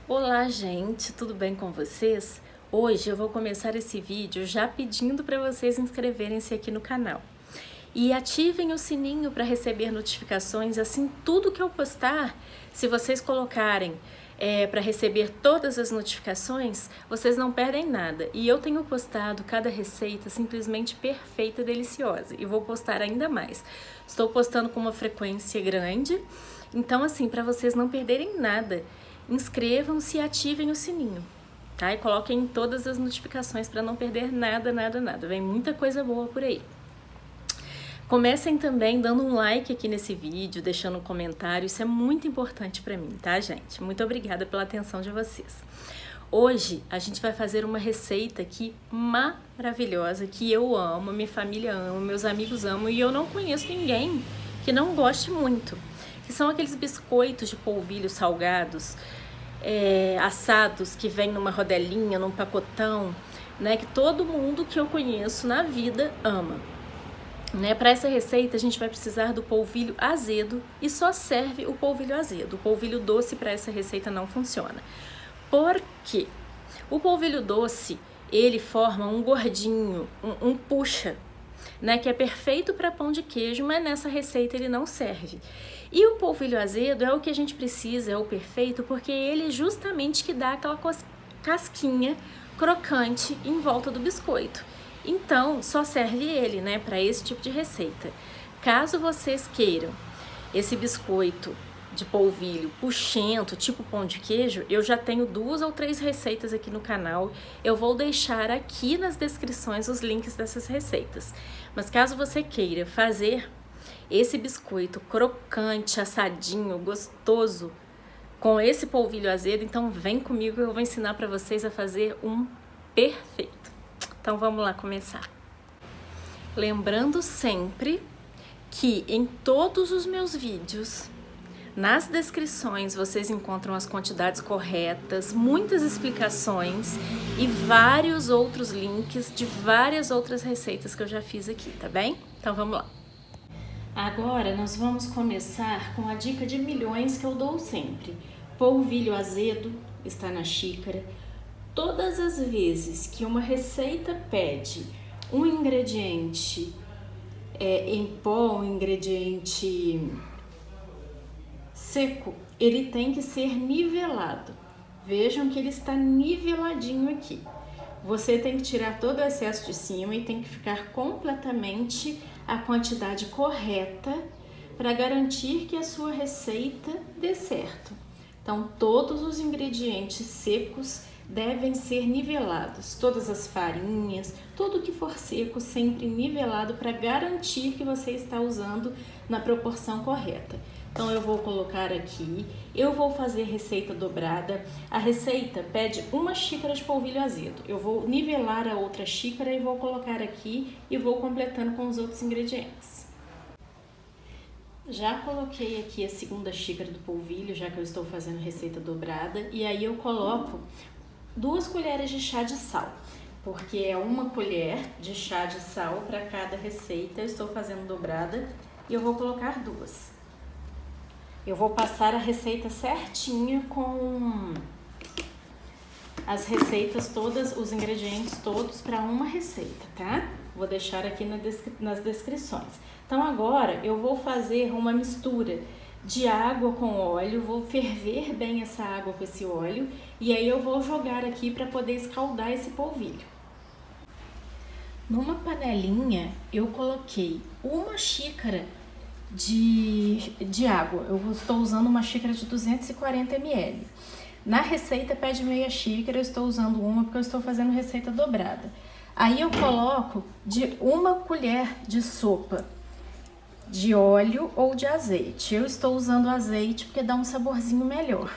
Olá, gente, tudo bem com vocês? Hoje eu vou começar esse vídeo já pedindo para vocês inscreverem-se aqui no canal e ativem o sininho para receber notificações, assim tudo que eu postar, se vocês colocarem para receber todas as notificações, vocês não perdem nada. E eu tenho postado cada receita simplesmente perfeita e deliciosa e vou postar ainda mais. Estou postando com uma frequência grande, então assim, para vocês não perderem nada, inscrevam-se e ativem o sininho, tá? E coloquem todas as notificações para não perder nada. Vem muita coisa boa por aí. Comecem também dando um like aqui nesse vídeo, deixando um comentário, isso é muito importante para mim, tá, gente? Muito obrigada pela atenção de vocês. Hoje a gente vai fazer uma receita aqui maravilhosa, que eu amo, minha família ama, meus amigos amam e eu não conheço ninguém que não goste muito. Que são aqueles biscoitos de polvilho salgados, assados, que vem numa rodelinha, num pacotão, né? Que todo mundo que eu conheço na vida ama. Né? Para essa receita a gente vai precisar do polvilho azedo e só serve o polvilho azedo. O polvilho doce para essa receita não funciona. Por quê? O polvilho doce, ele forma um gordinho, um puxa, né, que é perfeito para pão de queijo, mas nessa receita ele não serve. E o polvilho azedo é o que a gente precisa, é o perfeito, porque ele é justamente que dá aquela casquinha crocante em volta do biscoito. Então, só serve ele, né, para esse tipo de receita. Caso vocês queiram esse biscoito de polvilho puxento, tipo pão de queijo, eu já tenho 2 ou 3 receitas aqui no canal. Eu vou deixar aqui nas descrições os links dessas receitas. Mas caso você queira fazer esse biscoito crocante, assadinho, gostoso, com esse polvilho azedo, então vem comigo, eu vou ensinar para vocês a fazer um perfeito. Então vamos lá começar. Lembrando sempre que em todos os meus vídeos, nas descrições vocês encontram as quantidades corretas, muitas explicações e vários outros links de várias outras receitas que eu já fiz aqui, tá bem? Então vamos lá. Agora nós vamos começar com a dica de milhões que eu dou sempre. Polvilho azedo está na xícara. Todas as vezes que uma receita pede um ingrediente em pó, um ingrediente seco, ele tem que ser nivelado. Vejam que ele está niveladinho aqui. Você tem que tirar todo o excesso de cima e tem que ficar completamente a quantidade correta para garantir que a sua receita dê certo. Então, todos os ingredientes secos devem ser nivelados, todas as farinhas, tudo que for seco sempre nivelado para garantir que você está usando na proporção correta. Então eu vou colocar aqui, eu vou fazer receita dobrada. A receita pede 1 xícara de polvilho azedo. Eu vou nivelar a outra xícara e vou colocar aqui e vou completando com os outros ingredientes. Já coloquei aqui a 2ª xícara do polvilho, já que eu estou fazendo receita dobrada, e aí eu coloco 2 colheres de chá de sal, porque é 1 colher de chá de sal para cada receita. Eu estou fazendo dobrada e eu vou colocar 2. Eu vou passar a receita certinha com as receitas todas, os ingredientes todos para uma receita, tá? Vou deixar aqui nas descrições. Então agora eu vou fazer uma mistura de água com óleo, vou ferver bem essa água com esse óleo e aí eu vou jogar aqui para poder escaldar esse polvilho. Numa panelinha eu coloquei 1 xícara de água, eu estou usando uma xícara de 240 ml. Na receita pede meia xícara, eu estou usando uma porque eu estou fazendo receita dobrada. Aí eu coloco de 1 colher de sopa de óleo ou de azeite. Eu estou usando azeite porque dá um saborzinho melhor.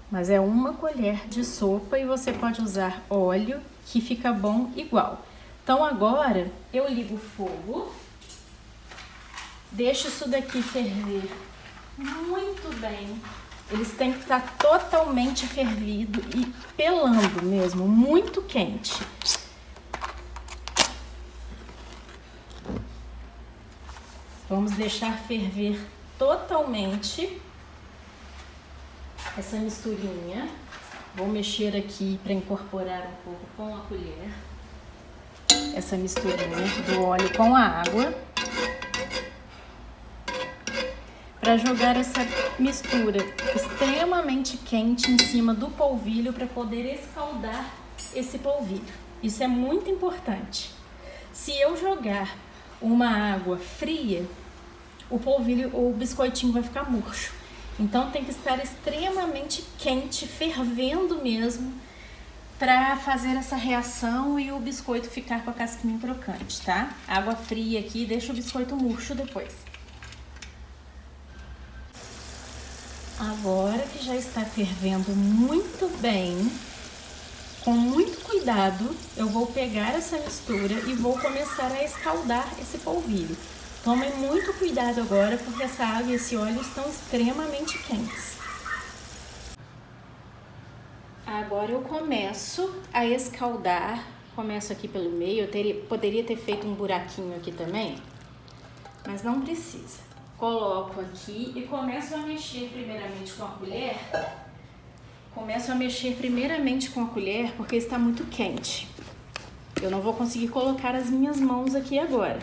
Mas é 1 colher de sopa e você pode usar óleo, que fica bom igual. Então agora eu ligo o fogo, deixo isso daqui ferver muito bem. Eles têm que estar totalmente fervido e pelando mesmo, muito quente. Vamos deixar ferver totalmente essa misturinha. Vou mexer aqui para incorporar um pouco com a colher. Essa misturinha do óleo com a água. Para jogar essa mistura extremamente quente em cima do polvilho para poder escaldar esse polvilho. Isso é muito importante. Se eu jogar uma água fria, o biscoitinho vai ficar murcho. Então tem que estar extremamente quente, fervendo mesmo, para fazer essa reação e o biscoito ficar com a casquinha crocante, tá? Água fria aqui deixa o biscoito murcho depois. Agora que já está fervendo muito bem, com muito cuidado, eu vou pegar essa mistura e vou começar a escaldar esse polvilho. Tomem muito cuidado agora, porque essa água e esse óleo estão extremamente quentes. Agora eu começo a escaldar, começo aqui pelo meio, poderia ter feito um buraquinho aqui também, mas não precisa. Coloco aqui e começo a mexer primeiramente com a colher. Porque está muito quente. Eu não vou conseguir colocar as minhas mãos aqui agora.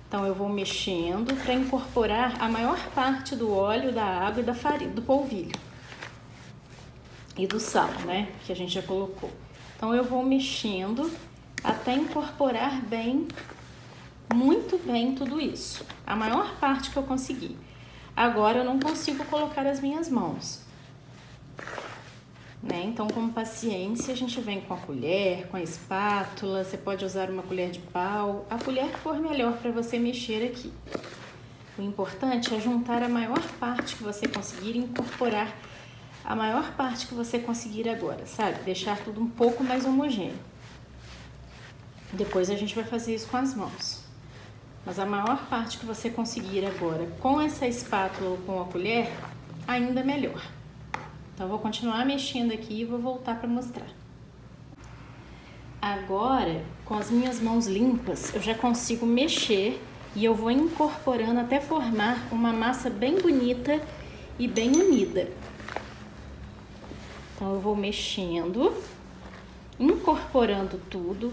Então eu vou mexendo para incorporar a maior parte do óleo, da água e da farinha, do polvilho. E do sal, né? Que a gente já colocou. Então eu vou mexendo até incorporar bem, muito bem tudo isso. A maior parte que eu consegui. Agora eu não consigo colocar as minhas mãos, né? Então, com paciência, a gente vem com a colher, com a espátula. Você pode usar uma colher de pau, a colher que for melhor para você mexer aqui. O importante é juntar a maior parte que você conseguir e incorporar a maior parte que você conseguir agora, sabe? Deixar tudo um pouco mais homogêneo. Depois a gente vai fazer isso com as mãos. Mas a maior parte que você conseguir agora com essa espátula ou com a colher, ainda melhor. Então, eu vou continuar mexendo aqui e vou voltar para mostrar. Agora, com as minhas mãos limpas, eu já consigo mexer e eu vou incorporando até formar uma massa bem bonita e bem unida. Então, eu vou mexendo, incorporando tudo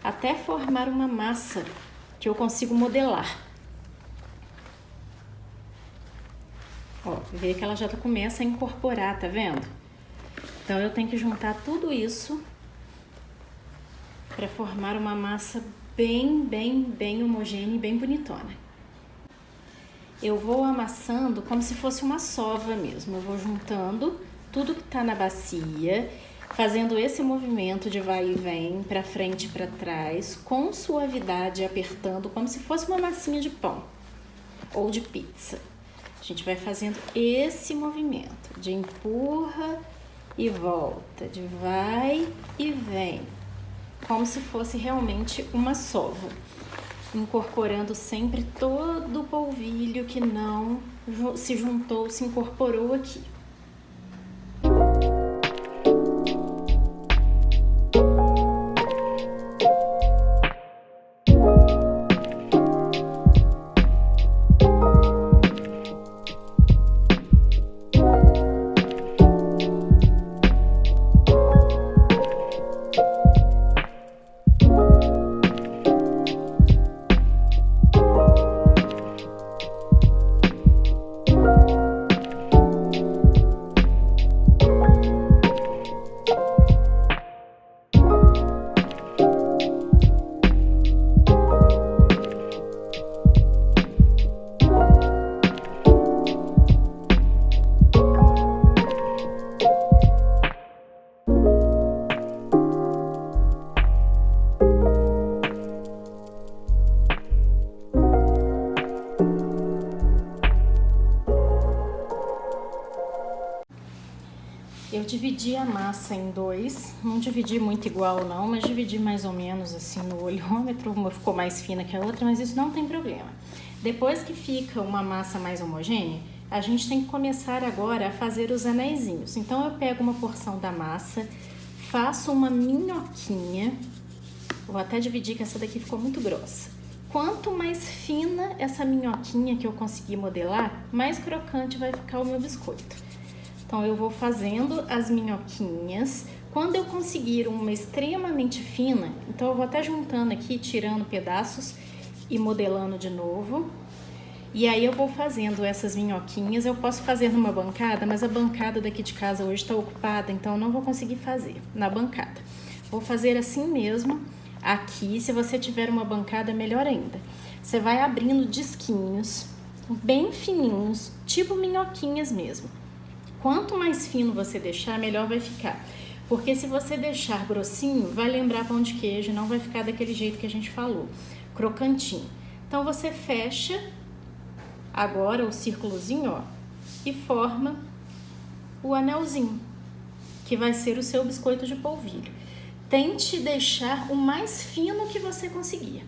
até formar uma massa que eu consigo modelar. Ó, vê que ela já começa a incorporar, tá vendo? Então eu tenho que juntar tudo isso para formar uma massa bem homogênea e bem bonitona. Eu vou amassando como se fosse uma sova mesmo. Eu vou juntando tudo que tá na bacia, fazendo esse movimento de vai e vem, para frente e para trás, com suavidade, apertando, como se fosse uma massinha de pão ou de pizza. A gente vai fazendo esse movimento de empurra e volta, de vai e vem, como se fosse realmente uma sova, incorporando sempre todo o polvilho que não se juntou, se incorporou aqui. Eu dividi a massa em dois, não dividi muito igual não, mas dividi mais ou menos assim no olhômetro, uma ficou mais fina que a outra, mas isso não tem problema. Depois que fica uma massa mais homogênea, a gente tem que começar agora a fazer os anéisinhos. Então eu pego uma porção da massa, faço uma minhoquinha, vou até dividir que essa daqui ficou muito grossa. Quanto mais fina essa minhoquinha que eu conseguir modelar, mais crocante vai ficar o meu biscoito. Então eu vou fazendo as minhoquinhas. Quando eu conseguir uma extremamente fina, então eu vou até juntando aqui, tirando pedaços e modelando de novo. E aí eu vou fazendo essas minhoquinhas. Eu posso fazer numa bancada, mas a bancada daqui de casa hoje está ocupada, então eu não vou conseguir fazer na bancada. Vou fazer assim mesmo aqui. Se você tiver uma bancada, melhor ainda. Você vai abrindo disquinhos bem fininhos, tipo minhoquinhas mesmo. Quanto mais fino você deixar, melhor vai ficar. Porque se você deixar grossinho, vai lembrar pão de queijo, não vai ficar daquele jeito que a gente falou, crocantinho. Então você fecha agora o círculozinho, ó, e forma o anelzinho, que vai ser o seu biscoito de polvilho. Tente deixar o mais fino que você conseguir,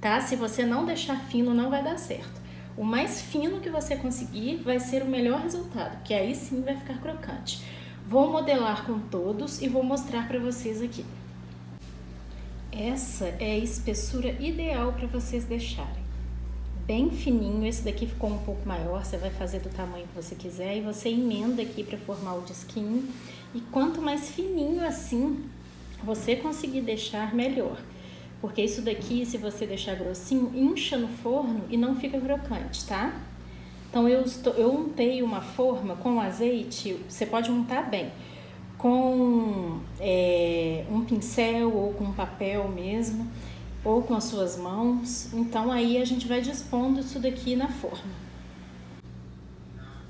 tá? Se você não deixar fino, não vai dar certo. O mais fino que você conseguir vai ser o melhor resultado, porque aí sim vai ficar crocante. Vou modelar com todos e vou mostrar para vocês aqui. Essa é a espessura ideal para vocês deixarem. Bem fininho, esse daqui ficou um pouco maior, você vai fazer do tamanho que você quiser e você emenda aqui para formar o disquinho. E quanto mais fininho assim você conseguir deixar, melhor. Porque isso daqui, se você deixar grossinho, incha no forno e não fica crocante, tá? Então eu untei uma forma com azeite, você pode untar bem, com um pincel ou com papel mesmo, ou com as suas mãos. Então aí a gente vai dispondo isso daqui na forma.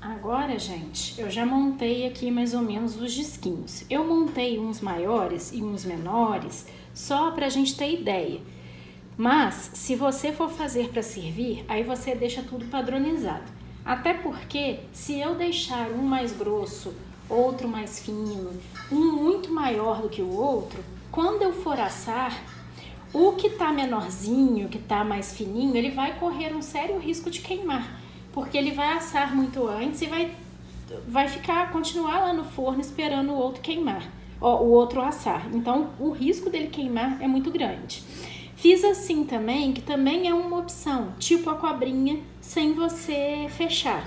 Agora, gente, eu já montei aqui mais ou menos os disquinhos. Eu montei uns maiores e uns menores, só pra gente ter ideia. Mas, se você for fazer para servir, aí você deixa tudo padronizado. Até porque, se eu deixar um mais grosso, outro mais fino, um muito maior do que o outro, quando eu for assar, o que tá menorzinho, que tá mais fininho, ele vai correr um sério risco de queimar. Porque ele vai assar muito antes e vai continuar lá no forno esperando o outro queimar, o outro assar. Então, o risco dele queimar é muito grande. Fiz assim também, que também é uma opção, tipo a cobrinha, sem você fechar,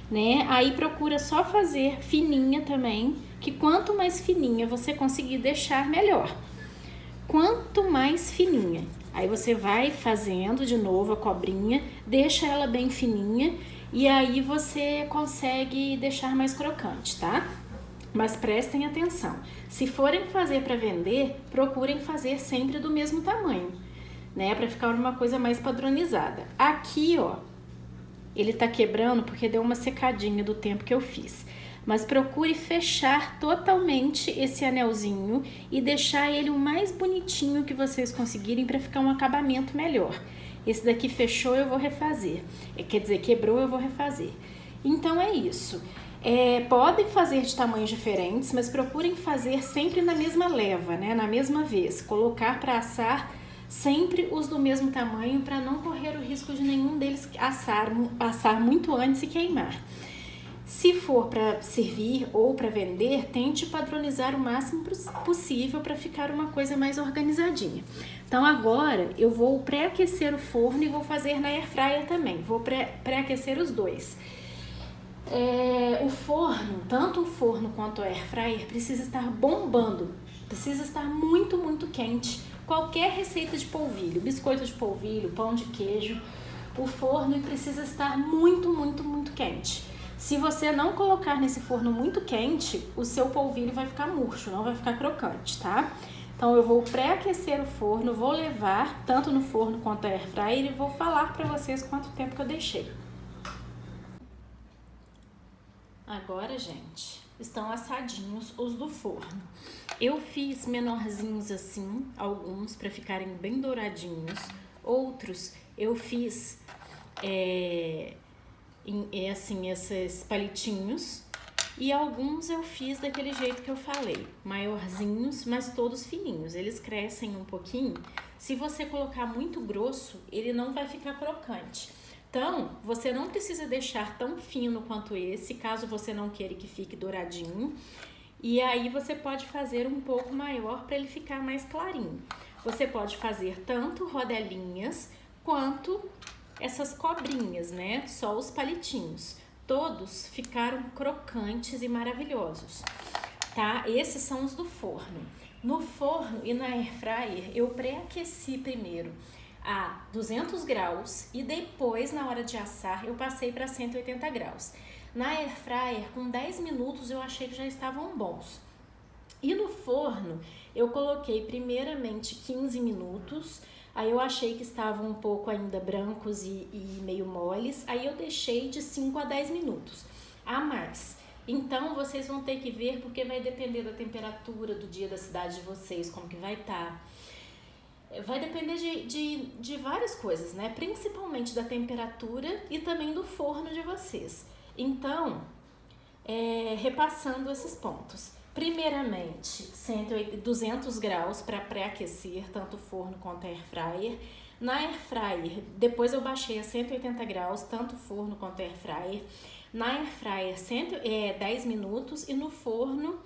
né? Aí procura só fazer fininha também, que quanto mais fininha você conseguir deixar, melhor. Quanto mais fininha. Aí você vai fazendo de novo a cobrinha, deixa ela bem fininha e aí você consegue deixar mais crocante, tá? Mas prestem atenção, se forem fazer para vender, procurem fazer sempre do mesmo tamanho, né? Para ficar uma coisa mais padronizada. Aqui, ó, ele tá quebrando porque deu uma secadinha do tempo que eu fiz. Mas procure fechar totalmente esse anelzinho e deixar ele o mais bonitinho que vocês conseguirem para ficar um acabamento melhor. Esse daqui fechou, eu vou refazer. Quer dizer, quebrou, eu vou refazer. Então é isso. Podem fazer de tamanhos diferentes, mas procurem fazer sempre na mesma leva, né? Na mesma vez. Colocar para assar sempre os do mesmo tamanho para não correr o risco de nenhum deles assar muito antes e queimar. Se for para servir ou para vender, tente padronizar o máximo possível para ficar uma coisa mais organizadinha. Então agora eu vou pré-aquecer o forno e vou fazer na airfryer também. Vou pré-aquecer os dois. O forno, tanto o forno quanto a airfryer, precisa estar bombando, precisa estar muito, muito quente. Qualquer receita de polvilho, biscoito de polvilho, pão de queijo, o forno precisa estar muito, muito, muito quente. Se você não colocar nesse forno muito quente, o seu polvilho vai ficar murcho, não vai ficar crocante, tá? Então eu vou pré-aquecer o forno, vou levar tanto no forno quanto a airfryer e vou falar para vocês quanto tempo que eu deixei. Agora, gente, estão assadinhos os do forno. Eu fiz menorzinhos assim, alguns para ficarem bem douradinhos. Outros eu fiz assim, esses palitinhos. E alguns eu fiz daquele jeito que eu falei, maiorzinhos, mas todos fininhos. Eles crescem um pouquinho. Se você colocar muito grosso, ele não vai ficar crocante. Então, você não precisa deixar tão fino quanto esse, caso você não queira que fique douradinho. E aí você pode fazer um pouco maior para ele ficar mais clarinho. Você pode fazer tanto rodelinhas quanto essas cobrinhas, né? Só os palitinhos. todos ficaram crocantes e maravilhosos, tá? Esses são os do forno. No forno e na air fryer eu pré-aqueci primeiro a 200 graus e depois, na hora de assar, eu passei para 180 graus. Na air fryer, com 10 minutos, eu achei que já estavam bons. E no forno, eu coloquei primeiramente 15 minutos, aí eu achei que estavam um pouco ainda brancos e meio moles, aí eu deixei de 5 a 10 minutos a mais. Então, vocês vão ter que ver, porque vai depender da temperatura do dia da cidade de vocês, como que vai estar. Vai depender de várias coisas, né? Principalmente da temperatura e também do forno de vocês. Então, repassando esses pontos. Primeiramente, 200 graus para pré-aquecer, tanto o forno quanto a air fryer. Na air fryer, depois eu baixei a 180 graus, tanto o forno quanto a air fryer. Na air fryer, 10 minutos e no forno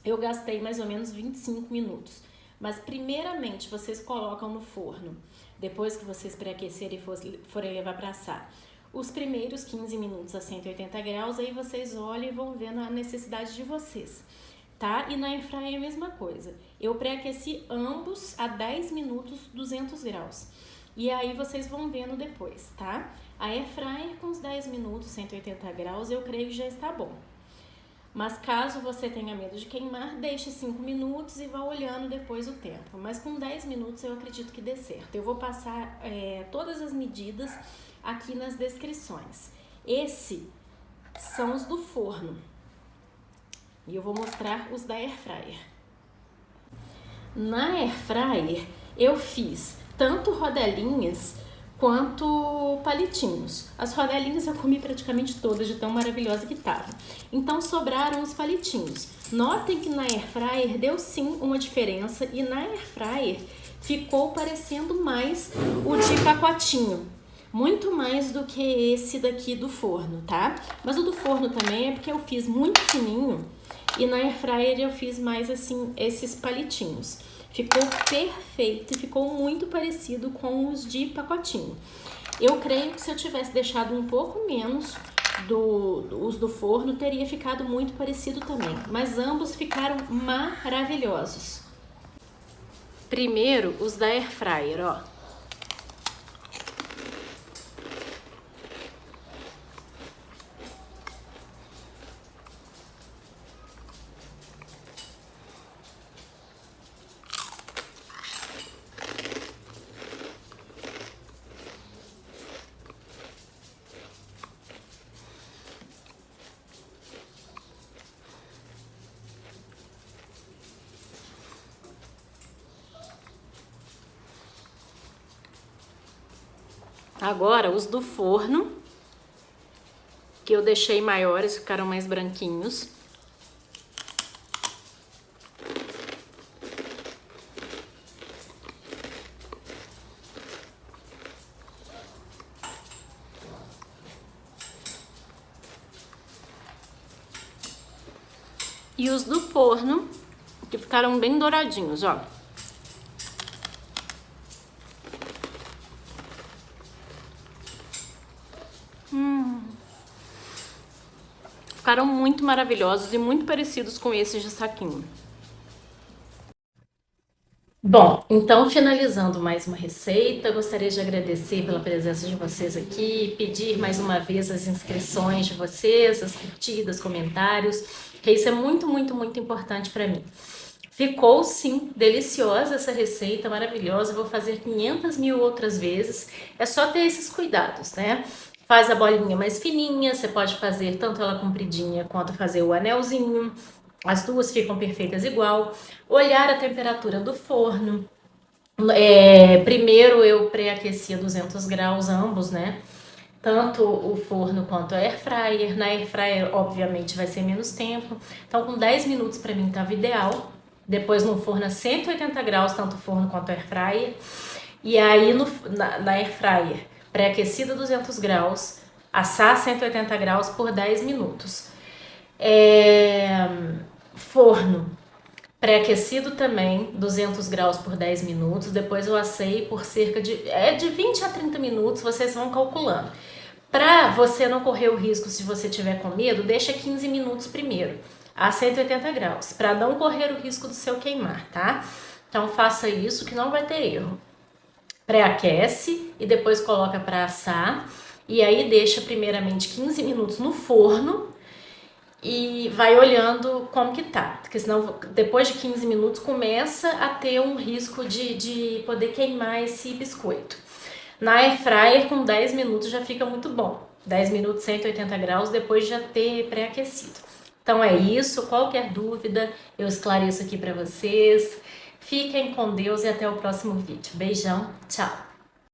eu gastei mais ou menos 25 minutos. Mas primeiramente vocês colocam no forno, depois que vocês pré-aquecerem e forem levar para assar, os primeiros 15 minutos a 180 graus, aí vocês olham e vão vendo a necessidade de vocês, tá? E na air fryer é a mesma coisa. Eu pré-aqueci ambos a 10 minutos 200 graus. E aí vocês vão vendo depois, tá? A air fryer com os 10 minutos 180 graus, eu creio que já está bom. Mas caso você tenha medo de queimar, deixe 5 minutos e vá olhando depois o tempo. Mas com 10 minutos eu acredito que dê certo. Eu vou passar todas as medidas aqui nas descrições. Esses são os do forno. E eu vou mostrar os da air fryer. Na air fryer eu fiz tanto rodelinhas quanto palitinhos. As rodelinhas eu comi praticamente todas, de tão maravilhosa que tava. Então sobraram os palitinhos. Notem que na air fryer deu sim uma diferença e na air fryer ficou parecendo mais o de pacotinho. Muito mais do que esse daqui do forno, tá? Mas o do forno também é porque eu fiz muito fininho e na air fryer eu fiz mais assim esses palitinhos. Ficou perfeito e ficou muito parecido com os de pacotinho. Eu creio que se eu tivesse deixado um pouco menos os do forno, teria ficado muito parecido também. Mas ambos ficaram maravilhosos. Primeiro, os da air fryer, ó. Agora, os do forno, que eu deixei maiores, ficaram mais branquinhos. E os do forno, que ficaram bem douradinhos, ó. Ficaram muito maravilhosos e muito parecidos com esses de saquinho. Bom, então finalizando mais uma receita, gostaria de agradecer pela presença de vocês aqui, pedir mais uma vez as inscrições de vocês, as curtidas, comentários, que isso é muito, muito, muito importante para mim. Ficou sim deliciosa essa receita, maravilhosa, vou fazer 500 mil outras vezes, é só ter esses cuidados, né? Faz a bolinha mais fininha, você pode fazer tanto ela compridinha quanto fazer o anelzinho. As duas ficam perfeitas igual. Olhar a temperatura do forno. Primeiro eu pré-aqueci a 200 graus ambos, né? Tanto o forno quanto a air fryer. Na air fryer, obviamente, vai ser menos tempo. Então, com 10 minutos para mim estava ideal. Depois no forno a 180 graus, tanto o forno quanto a air fryer. E aí na air fryer, pré-aquecido 200 graus, assar 180 graus por 10 minutos. Forno pré-aquecido também, 200 graus por 10 minutos. Depois eu assei por cerca de 20 a 30 minutos, vocês vão calculando. Para você não correr o risco, se você tiver com medo, deixa 15 minutos primeiro, a 180 graus, para não correr o risco do seu queimar, tá? Então faça isso que não vai ter erro. Pré-aquece e depois coloca para assar, e aí deixa primeiramente 15 minutos no forno e vai olhando como que tá, porque senão depois de 15 minutos começa a ter um risco de poder queimar esse biscoito. Na air fryer com 10 minutos já fica muito bom, 10 minutos 180 graus depois de já ter pré-aquecido. Então é isso, qualquer dúvida eu esclareço aqui para vocês. Fiquem com Deus e até o próximo vídeo. Beijão, tchau!